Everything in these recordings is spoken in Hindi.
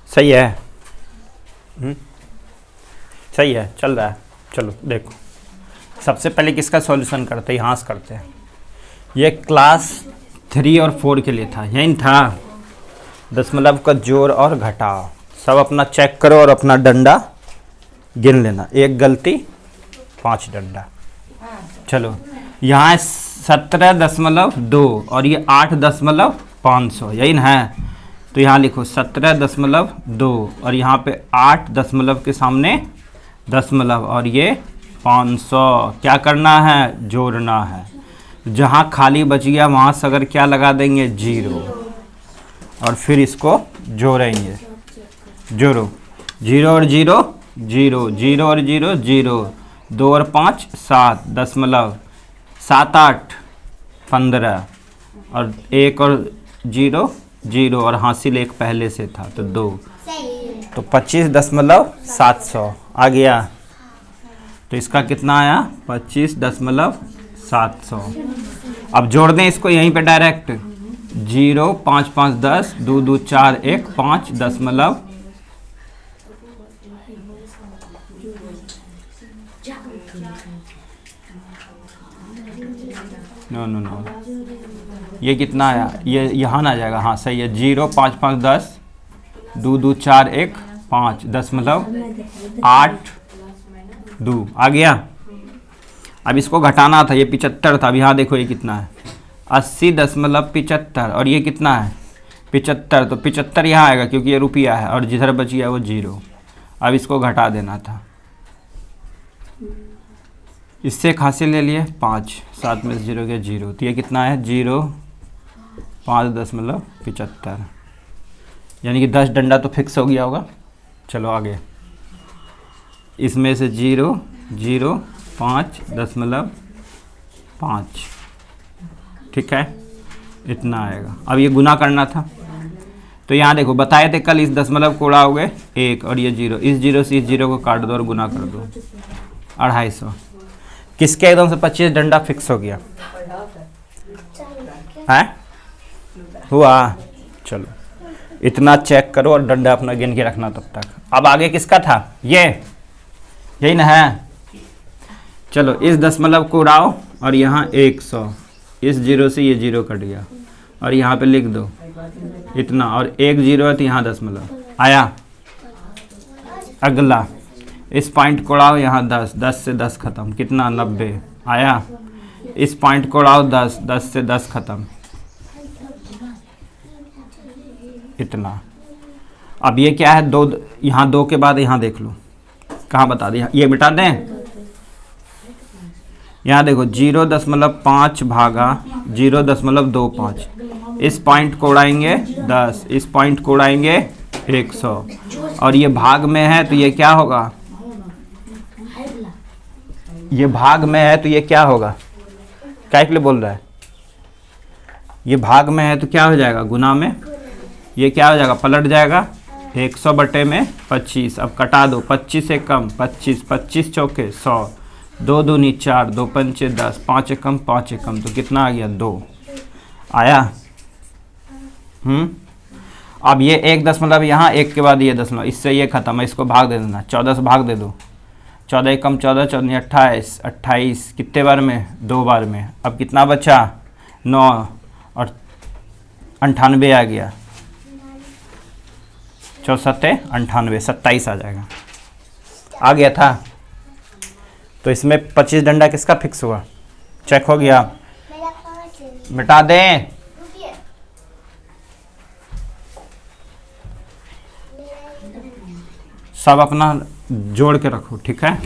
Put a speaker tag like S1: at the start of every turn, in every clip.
S1: सही है। सही है, चल रहा है। चलो देखो, सबसे पहले किसका सॉल्यूशन करते हैं, यहाँ से करते हैं। ये क्लास 3 और 4 के लिए था, यही था। दशमलव का जोड़ और घटाव सब अपना चेक करो और अपना डंडा गिन लेना। एक गलती 5 डंडा। चलो यहाँ 17.2 और ये 8.5, यही ना है। तो यहाँ लिखो 17.2 और यहाँ पे 8 दशमलव के सामने दशमलव और ये 500। क्या करना है, जोड़ना है। जहाँ खाली बच गया वहाँ से अगर क्या लगा देंगे, 0, और फिर इसको जोड़ेंगे। जोड़ो, 0 और 0 0, 0 और 0 0, 2 और 5 7, दशमलव 7 8 15, और 1 और 0 0, और हासिल एक पहले से था तो 2, तो 25.700 आ गया। तो इसका कितना आया, 25.700। अब जोड़ दें इसको यहीं पे डायरेक्ट। 0 5 5 10, 2 2 4 1 5 दशमलव नो ये कितना आया, ये यहाँ ना जाएगा। हाँ सही है। 0 5 5 10, 2 2 4 1 5 दशमलव 8 2 आ गया। अब इसको घटाना था, ये 75 था। अब यहाँ देखो ये कितना है, 80.75, और ये कितना है 75। तो 75 यहाँ आएगा क्योंकि ये रुपया है, और जिधर बच गया वो 0। अब इसको घटा देना था। इससे एक हासिल ले लिए 5, 7 में से 0 गया 0, तो ये कितना है 0 5.75, यानी कि 10 डंडा तो फिक्स हो गया होगा। चलो आगे, इसमें से 0 0 5.5, ठीक है, इतना आएगा। अब ये गुना करना था, तो यहाँ देखो बताए थे कल, इस दशमलव को उड़ाओगे 1 और ये 0, इस 0 से इस 0 को काट दो और गुना कर दो 250। किसके एकदम से 25 डंडा फिक्स हो गया है, हुआ। चलो इतना चेक करो और डंडा अपना गिन के रखना तब तक। अब आगे किसका था, ये यही ना है। चलो इस दशमलव को उड़ाओ और यहाँ 100, इस 0 से ये 0 कट गया और यहाँ पे लिख दो इतना, और 1 0 है तो यहाँ दशमलव आया। अगला इस पॉइंट को उड़ाओ, यहाँ 10, 10 से 10 खत्म, कितना 90 आया। इस पॉइंट को उड़ाओ 10, 10 से 10 खत्म, इतना। अब ये क्या है, 2, यहाँ 2 के बाद यहाँ देख लो कहाँ बता दिया, ये मिटा दें। यहाँ देखो 0.5 भागा 0.25, इस पॉइंट को उड़ाएंगे 10, इस पॉइंट को उड़ाएंगे 100, और ये भाग में है तो ये क्या होगा, ये भाग में है तो ये क्या होगा, क्या के लिए बोल रहा है, ये भाग में है तो क्या हो जाएगा, गुना में ये क्या हो जाएगा, पलट जाएगा। 100 बटे में 25, अब कटा दो, 25 से कम 25, 25 चौके 100, 2 दूनी 4, 2 पंचे 10, 5 एकम 5 एकम, तो कितना आ गया 2 आया। अब ये 1 दशमलव यहाँ, 1 के बाद ये दशमलव, इससे ये खत्म है, इसको भाग दे देना, 14 से भाग दे दो, 14 एकम 14, 14 28, 28 कितने बार में, 2 बार में। अब कितना बचा 9 और 98 आ गया, 64 98 27 आ जाएगा, आ गया था। तो इसमें 25 डंडा किसका फिक्स हुआ, चेक हो गया। मिटा दें, सब अपना जोड़ के रखो, ठीक है।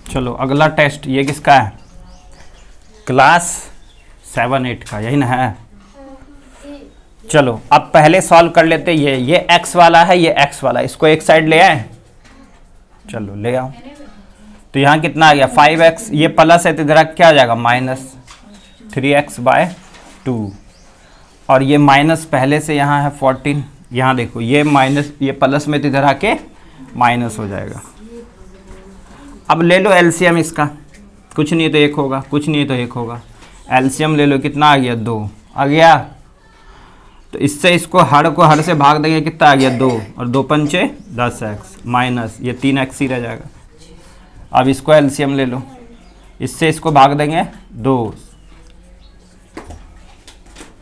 S1: चलो अगला टेस्ट, ये किसका है, क्लास 7 8 का, यही ना है। चलो अब पहले सॉल्व कर लेते, ये x वाला है, ये x वाला, इसको एक साइड ले आए, चलो ले आओ। तो यहाँ कितना आ गया 5x, ये प्लस है तो इधर क्या आ जाएगा -3x/2, और ये माइनस पहले से यहाँ है 14, यहाँ देखो ये माइनस, ये प्लस में तो इधर आके माइनस हो जाएगा। अब ले लो एलसीएम इसका, कुछ नहीं है तो 1 होगा, कुछ नहीं है तो 1 होगा। एलसीएम ले लो, कितना आ गया 2 आ गया। तो इससे इसको हर को हर से भाग देंगे, कितना आ गया 2 और 2 पंचे 10x माइनस ये 3x ही रह जाएगा। अब इसको एलसीएम ले लो, इससे इसको भाग देंगे 2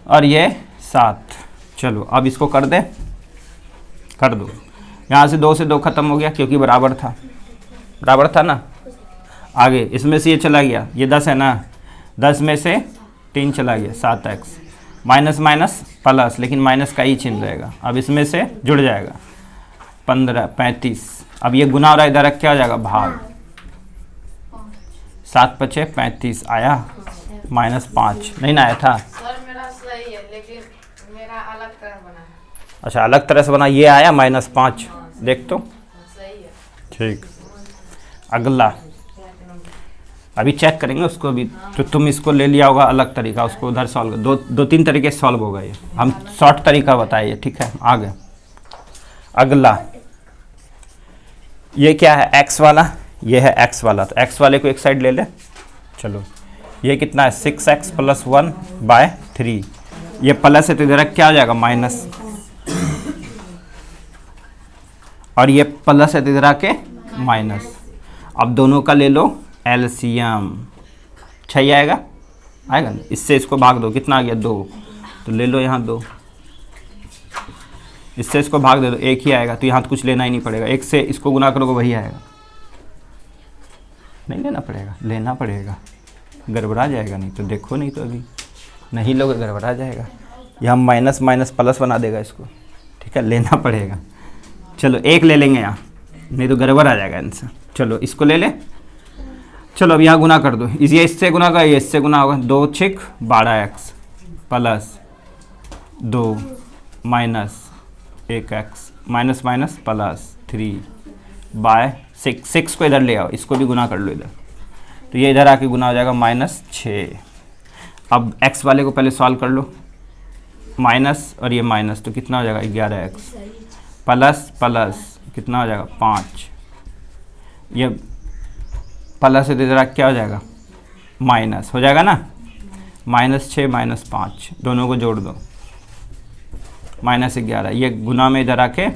S1: और ये 7। चलो अब इसको कर दे, कर दो। यहाँ से 2 से 2 खत्म हो गया क्योंकि बराबर था ना। आगे इसमें से ये चला गया, ये 10 है ना, 10 में से 3 चला गया 7x माइनस माइनस प्लस, लेकिन माइनस का ही चिन्ह रहेगा। अब इसमें से जुड़ जाएगा 15 35। अब ये गुना हो रहा है, इधर क्या हो जाएगा भाग, 7 पचे 35 आया, -5 नहीं ना आया था।
S2: सर मेरा सही है लेकिन मेरा अलग तरह बना है।
S1: अच्छा अलग तरह से बना, ये आया -5, देख तो
S2: सही है।
S1: ठीक। अगला अभी चेक करेंगे उसको भी। तो तुम इसको ले लिया होगा अलग तरीका, उसको उधर सॉल्व दो 3 तरीके से सॉल्व होगा। ये हम शॉर्ट तरीका बताइए, ठीक है। आगे अगला ये क्या है, x वाला, ये है x वाला। तो x वाले को एक साइड ले ले। चलो ये कितना है 6x + 1/3। ये प्लस है तो इधर क्या हो जाएगा माइनस, और ये प्लस है तो इधर आके माइनस। अब दोनों का ले लो एलसीएम, 6 आएगा ना। इससे इसको भाग दो, कितना आ गया 2, तो ले लो यहाँ 2। इससे इसको भाग दे दो, 1 ही आएगा। तो यहाँ तो कुछ लेना ही नहीं पड़ेगा, 1 से इसको गुना करोगे वही आएगा। नहीं लेना पड़ेगा, लेना पड़ेगा, गड़बड़ा जाएगा नहीं तो। देखो नहीं तो अभी नहीं लोगे गड़बड़ा जाएगा। यहाँ माइनस माइनस प्लस बना देगा इसको, ठीक है, लेना पड़ेगा। चलो 1 ले लेंगे यहाँ, नहीं तो गड़बड़ आ जाएगा इनसे। चलो इसको ले ले। चलो अब यहाँ गुना कर दो, ये इससे गुना का, ये इससे गुना होगा। 2 6 12x plus 2 minus 1x minus minus plus 3/6। 6 को इधर ले आओ, इसको भी गुना कर लो इधर, तो ये इधर आके गुना हो जाएगा -6। अब x वाले को पहले सॉल्व कर लो, माइनस और ये माइनस, तो कितना हो जाएगा 11x प्लस प्लस कितना हो जाएगा 5। ये प्लस से इधर क्या हो जाएगा माइनस हो जाएगा ना, -6 -5 दोनों को जोड़ दो, -11। ये गुना में इधर आके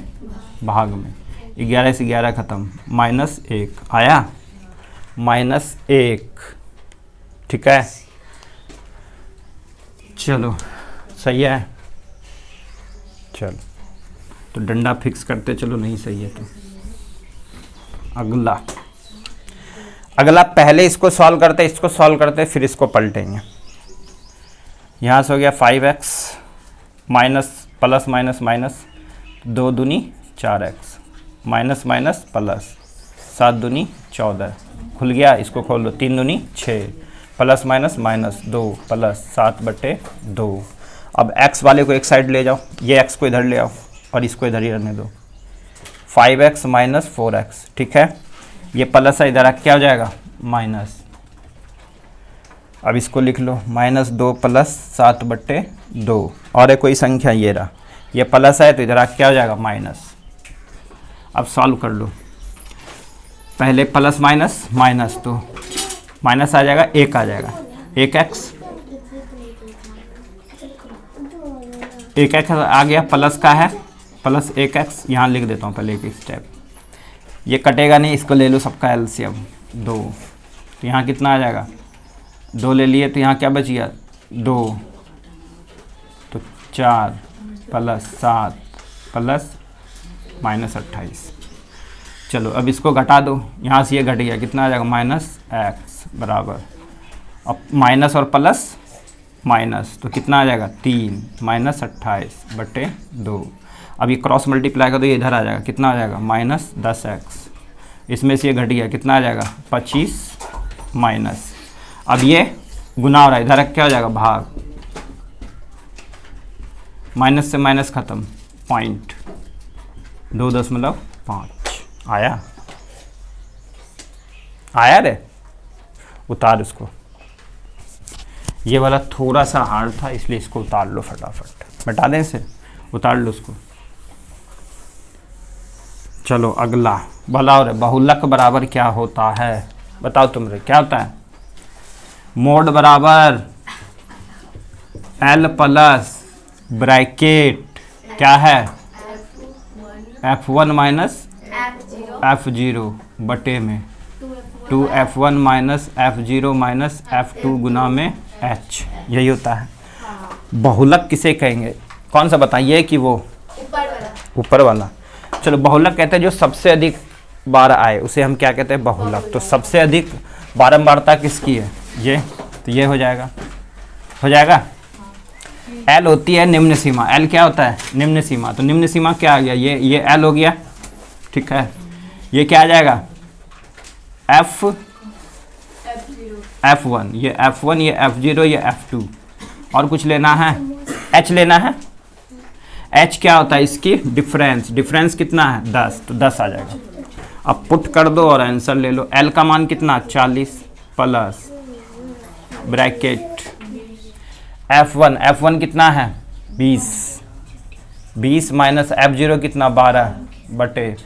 S1: भाग में, 11 से 11 खत्म, -1 आया, -1, ठीक है। चलो सही है। चलो तो डंडा फिक्स करते चलो, नहीं सही है तो अगला पहले इसको सॉल्व करते, इसको सॉल्व करते, फिर इसको पलटेंगे। यहाँ से हो गया 5x minus plus minus minus, 2 दूनी 4x माइनस माइनस प्लस 7 दूनी 14, खुल गया, इसको खोल लो, 3 दूनी 6 प्लस माइनस माइनस 2 प्लस 7/2। अब x वाले को एक साइड ले जाओ, ये x को इधर ले आओ और इसको इधर ही रहने दो, 5x माइनस 4x, ठीक है। ये प्लस है, इधर क्या हो जाएगा माइनस। अब इसको लिख लो -2 प्लस 7/2, और है कोई संख्या, ये रहा, ये प्लस है तो इधर क्या हो जाएगा माइनस। अब सॉल्व कर लो, पहले प्लस माइनस माइनस, तो माइनस आ जाएगा, 1 आ जाएगा, 1x आ गया, प्लस का है, प्लस 1x यहाँ लिख देता हूँ पहले एक स्टेप। ये कटेगा नहीं, इसको ले लो सबका एलसीएम 2, तो यहाँ कितना आ जाएगा 2 ले लिए, तो यहाँ क्या बच गया 2, तो 4 प्लस 7 प्लस -28। चलो अब इसको घटा दो, यहाँ से ये घट गया, कितना आ जाएगा -x बराबर, अब माइनस और प्लस माइनस, तो कितना आ जाएगा 3 -28/2। अब ये क्रॉस मल्टीप्लाई कर दो, ये इधर आ जाएगा, कितना आ जाएगा -10x, इसमें से ये घट गया, कितना आ जाएगा 25 माइनस। अब ये गुना हो रहा है, इधर क्या हो जाएगा भाग, माइनस से माइनस खत्म, 0.2.5 आया रे। उतार इसको, ये वाला थोड़ा सा हार्ड था इसलिए इसको उतार लो फटाफट, बता दें इसे, उतार लो उसको। चलो अगला, बताओ रे बहुलक बराबर क्या होता है, बताओ तुम रे क्या होता है। मोड बराबर L प्लस ब्रैकेट क्या है F1 माइनस F0 बटे में 2F1 minus F0 minus F2 गुना में H। यही होता है। बहुलक किसे कहेंगे, कौन सा बताइए कि वो ऊपर वाला। चलो बहुलक कहते हैं जो सबसे अधिक बार आए उसे हम क्या कहते हैं बहुलक। तो सबसे अधिक बारंबारता किसकी है ये, तो ये हो जाएगा L होती है निम्न सीमा। L क्या होता है निम्न सीमा। तो निम्न सीमा क्या आ गया, ये L हो गया, ठीक है। ये क्या आ जाएगा F1, ये F1, ये F0, ये F2। और कुछ लेना है, H लेना है। H क्या होता है इसकी डिफरेंस कितना है 10, तो 10 आ जाएगा। अब पुट कर दो और आंसर ले लो। L का मान कितना 40 प्लस ब्रैकेट F1 कितना है 20 माइनस F0 कितना 12 बटे,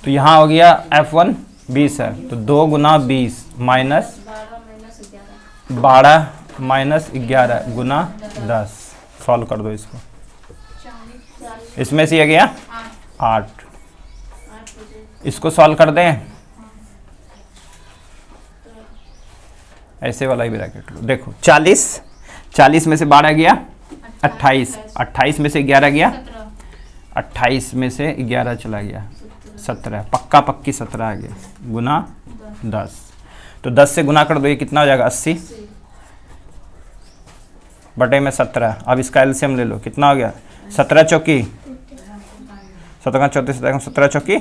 S1: तो यहाँ हो गया F1 20 है, तो 2 गुना 20 माइनस 12 माइनस 11 गुना 10। सॉल्व कर दो इसको। इसमें से ये गया 8। इसको सॉल्व कर दें, ऐसे वाला ही ब्रैकेट लो। देखो 40 में से 12 गया 28 में से 11 गया 28 में से 11 चला गया 17, पक्की 17 आ गया गुना 10। तो 10 से गुना कर दो, ये कितना हो जाएगा 80 बटे में 17। अब इसका एलसीएम ले लो, कितना हो गया 17 चौकी 17 34 17 चौकी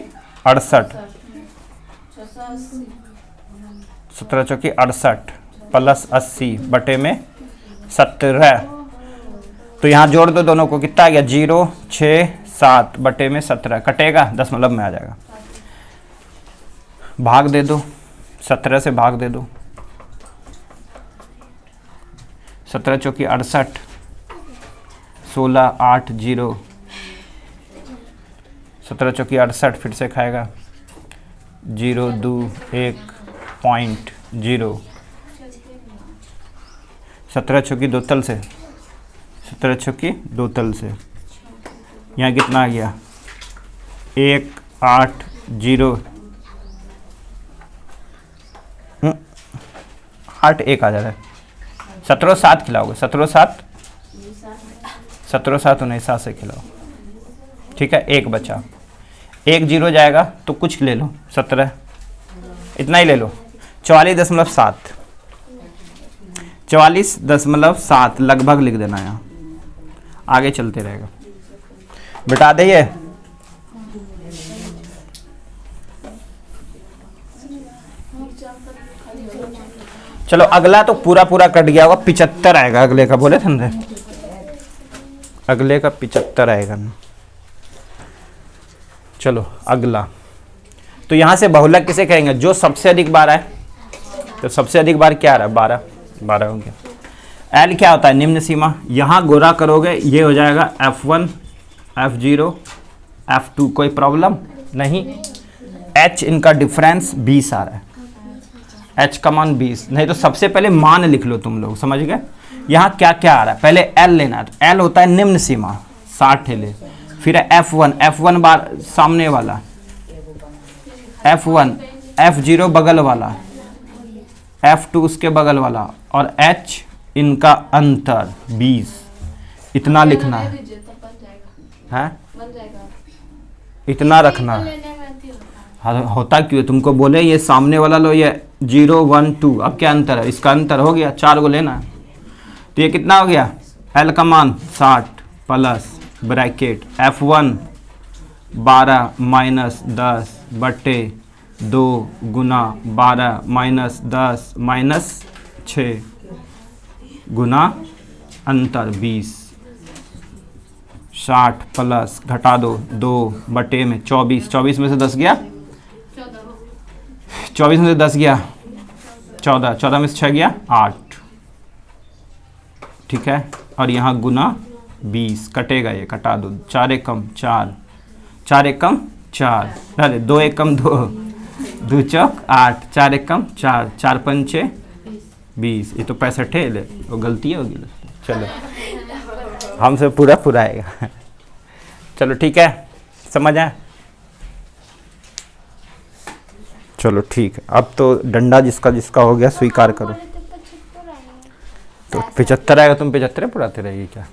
S1: 68, 17 चौकी 68 प्लस 80 बटे में 17। तो यहाँ जोड़ दो दोनों को, कितना आ गया 0 6 7 बटे में 17, कटेगा दशमलव में आ जाएगा। भाग दे दो, 17 से भाग दे दो, 17 चौकी 68 16 8 0, 17 चौकी 68 फिर से खाएगा 0 2 1.0, 17 चौकी 2 तल से, 17 चौकी 2 तल से यहाँ कितना आ गया 1 8 0 8 1 आ जा रहा है। 17 7 खिलाओगे, 17 7 19 से खिलाओ, ठीक है। 1 बचा, 1 0 जाएगा तो कुछ ले लो 17, इतना ही ले लो 44.7 लगभग लिख देना, यहाँ आगे चलते रहेगा। बिटा दे ये, चलो अगला तो पूरा कट गया होगा, 75 आएगा अगले का, बोले थे ना अगले का 75 आएगा ना। चलो अगला, तो यहां से बहुलक किसे कहेंगे जो सबसे अधिक बार आए। तो सबसे अधिक बार क्या आ रहा है 12 हो गया। L क्या होता है निम्न सीमा, यहां गोरा करोगे ये हो जाएगा F1 F0 F2, कोई प्रॉब्लम नहीं। H इनका डिफरेंस 20 आ रहा है, H का मान 20, नहीं तो सबसे पहले मान लिख लो तुम लोग, समझ गए। यहाँ क्या क्या आ रहा है, पहले L लेना है, तो L होता है निम्न सीमा 60 ले, फिर है F1 बार सामने वाला, F1 F0 बगल वाला, F2 उसके बगल वाला, और H इनका अंतर 20, इतना लिखना है, इतना रखना है। होता क्यों, तुमको बोले ये सामने वाला लो, ये 0 1 2, अब क्या अंतर है, इसका अंतर हो गया 4 को लेना है। तो ये कितना हो गया L का मान 60 प्लस ब्रैकेट F1 12 माइनस 10 बटे 2 गुना 12 माइनस 10 माइनस 6 गुना अंतर 20, 60 प्लस घटा दो 2 बटे में 24 में से 10 गया, 24 में से 10 गया 14 में से 6 गया 8, ठीक है। और यहाँ गुना 20, कटेगा ये, कटा दो, 4 एकम 4, 4 एकम 4, अरे 2 एकम 2, दो चौक 8, 4 एक कम 4, 4 पंचे 20, ये तो 65 है, वो गलती होगी। चलो हमसे पूरा पूरा आएगा। चलो ठीक है, समझ आए? चलो ठीक है, अब तो डंडा जिसका जिसका हो गया स्वीकार करो। तो 75 आएगा, तुम 75 पुराते रहेगी क्या?